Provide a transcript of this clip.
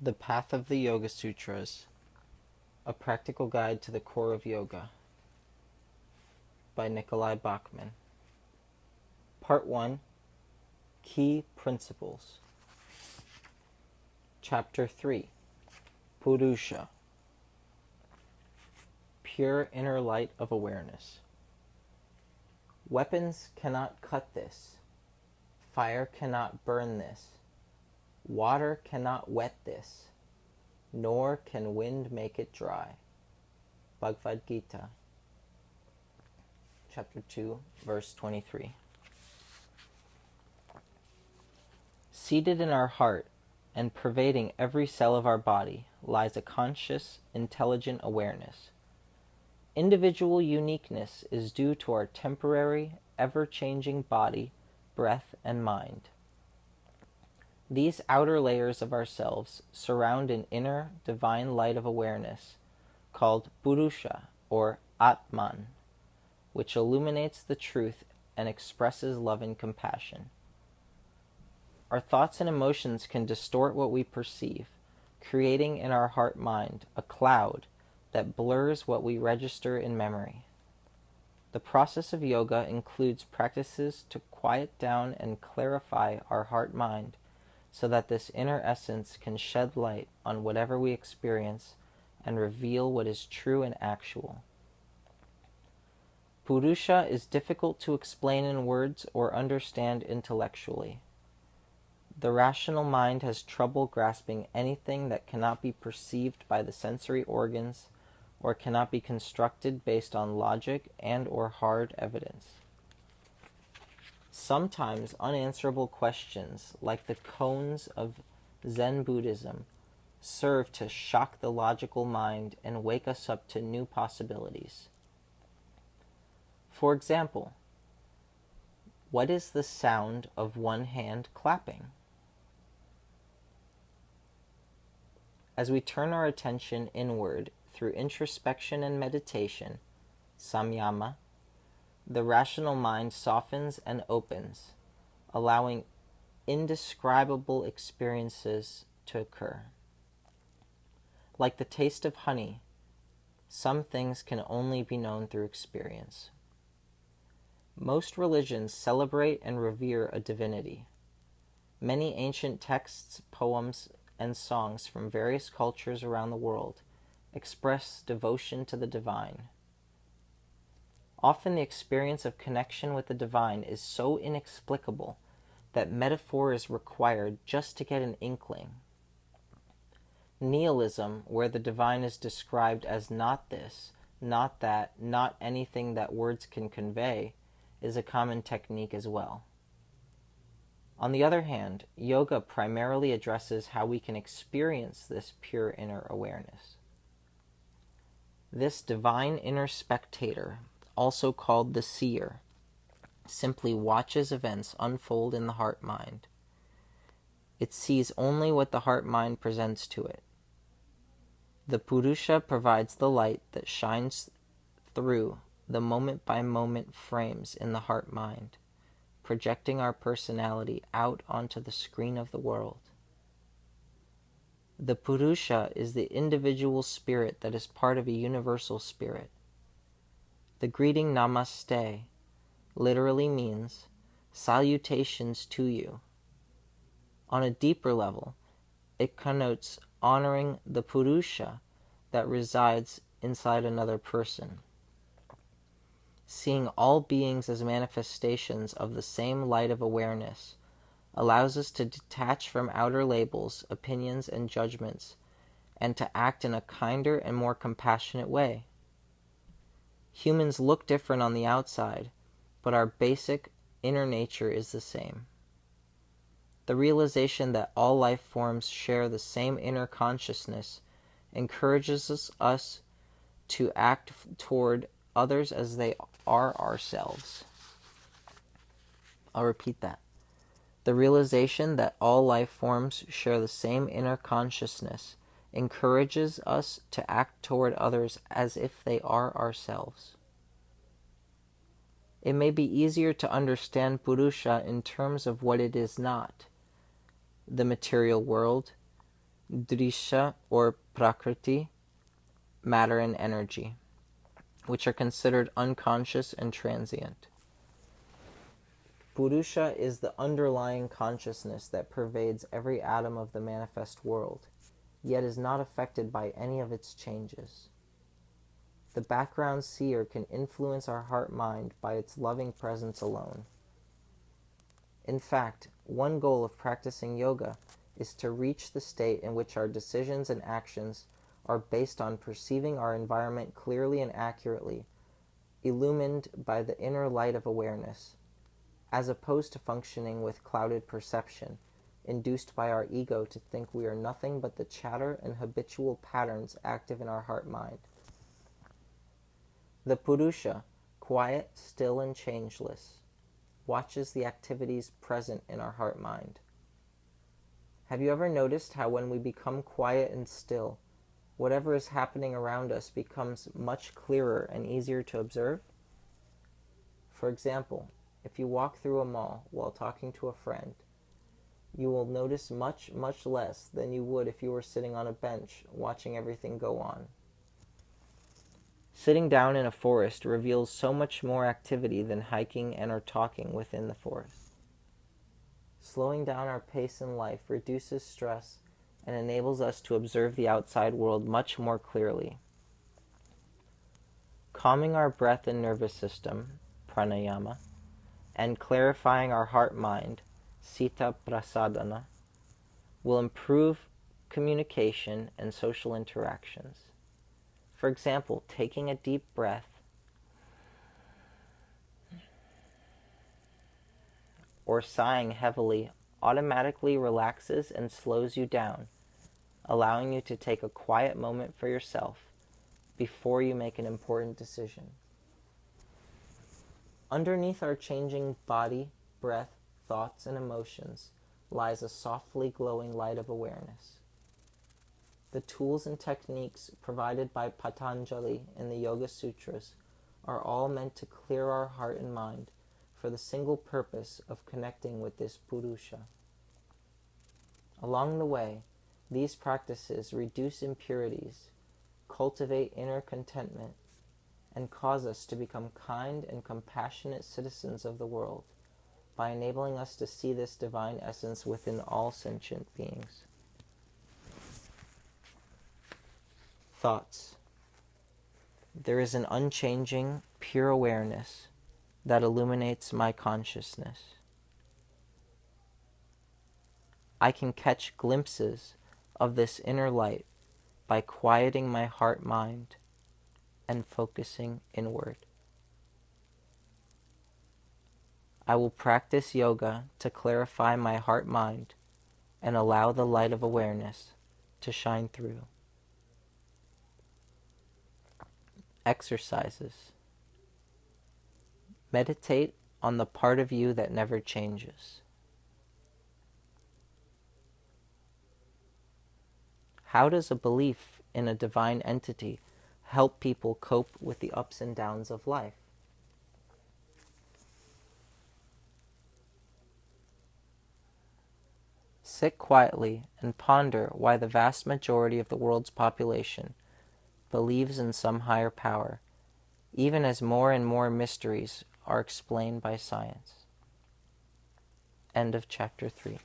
The Path of the Yoga Sutras, A Practical Guide to the Core of Yoga by Nikolai Bachman. Part 1, Key Principles. Chapter 3, Purusha, Pure Inner Light of Awareness. Weapons cannot cut this. Fire cannot burn this. Water cannot wet this, nor can wind make it dry. Bhagavad Gita, chapter 2, verse 23. Seated in our heart and pervading every cell of our body lies a conscious, intelligent awareness. Individual uniqueness is due to our temporary, ever-changing body, breath, and mind. These outer layers of ourselves surround an inner, divine light of awareness called Purusha, or Atman, which illuminates the truth and expresses love and compassion. Our thoughts and emotions can distort what we perceive, creating in our heart-mind a cloud that blurs what we register in memory. The process of yoga includes practices to quiet down and clarify our heart-mind so that this inner essence can shed light on whatever we experience and reveal what is true and actual. Purusha is difficult to explain in words or understand intellectually. The rational mind has trouble grasping anything that cannot be perceived by the sensory organs or cannot be constructed based on logic and or hard evidence. Sometimes unanswerable questions, like the koans of Zen Buddhism, serve to shock the logical mind and wake us up to new possibilities. For example, what is the sound of one hand clapping? As we turn our attention inward through introspection and meditation, samyama, the rational mind softens and opens, allowing indescribable experiences to occur. Like the taste of honey, some things can only be known through experience. Most religions celebrate and revere a divinity. Many ancient texts, poems, and songs from various cultures around the world express devotion to the divine. Often the experience of connection with the divine is so inexplicable that metaphor is required just to get an inkling. Nihilism, where the divine is described as not this, not that, not anything that words can convey, is a common technique as well. On the other hand, yoga primarily addresses how we can experience this pure inner awareness. This divine inner spectator, also called the seer, simply watches events unfold in the heart-mind. It sees only what the heart-mind presents to it. The Purusha provides the light that shines through the moment-by-moment frames in the heart-mind, projecting our personality out onto the screen of the world. The Purusha is the individual spirit that is part of a universal spirit. The greeting Namaste literally means salutations to you. On a deeper level, it connotes honoring the Purusha that resides inside another person. Seeing all beings as manifestations of the same light of awareness allows us to detach from outer labels, opinions, and judgments, and to act in a kinder and more compassionate way. Humans look different on the outside, but our basic inner nature is the same. The realization that all life forms share the same inner consciousness encourages us to act toward others as they are ourselves. I'll repeat that. The realization that all life forms share the same inner consciousness encourages us to act toward others as if they are ourselves. It may be easier to understand Purusha in terms of what it is not: the material world, Drisha or Prakriti, matter and energy, which are considered unconscious and transient. Purusha is the underlying consciousness that pervades every atom of the manifest world, yet is not affected by any of its changes. The background seer can influence our heart-mind by its loving presence alone. In fact, one goal of practicing yoga is to reach the state in which our decisions and actions are based on perceiving our environment clearly and accurately, illumined by the inner light of awareness, as opposed to functioning with clouded perception, induced by our ego to think we are nothing but the chatter and habitual patterns active in our heart-mind. The Purusha, quiet, still, and changeless, watches the activities present in our heart-mind. Have you ever noticed how when we become quiet and still, whatever is happening around us becomes much clearer and easier to observe? For example, if you walk through a mall while talking to a friend, you will notice much, much less than you would if you were sitting on a bench watching everything go on. Sitting down in a forest reveals so much more activity than hiking and or talking within the forest. Slowing down our pace in life reduces stress and enables us to observe the outside world much more clearly. Calming our breath and nervous system, pranayama, and clarifying our heart-mind, sita prasadana, will improve communication and social interactions. For example, taking a deep breath or sighing heavily automatically relaxes and slows you down, allowing you to take a quiet moment for yourself before you make an important decision. Underneath our changing body, breath, thoughts, and emotions lies a softly glowing light of awareness. The tools and techniques provided by Patanjali in the Yoga Sutras are all meant to clear our heart and mind for the single purpose of connecting with this Purusha. Along the way, these practices reduce impurities, cultivate inner contentment, and cause us to become kind and compassionate citizens of the world by enabling us to see this divine essence within all sentient beings. Thoughts. There is an unchanging, pure awareness that illuminates my consciousness. I can catch glimpses of this inner light by quieting my heart-mind and focusing inward. I will practice yoga to clarify my heart-mind and allow the light of awareness to shine through. Exercises. Meditate on the part of you that never changes. How does a belief in a divine entity help people cope with the ups and downs of life? Sit quietly and ponder why the vast majority of the world's population believes in some higher power, even as more and more mysteries are explained by science. End of chapter 3.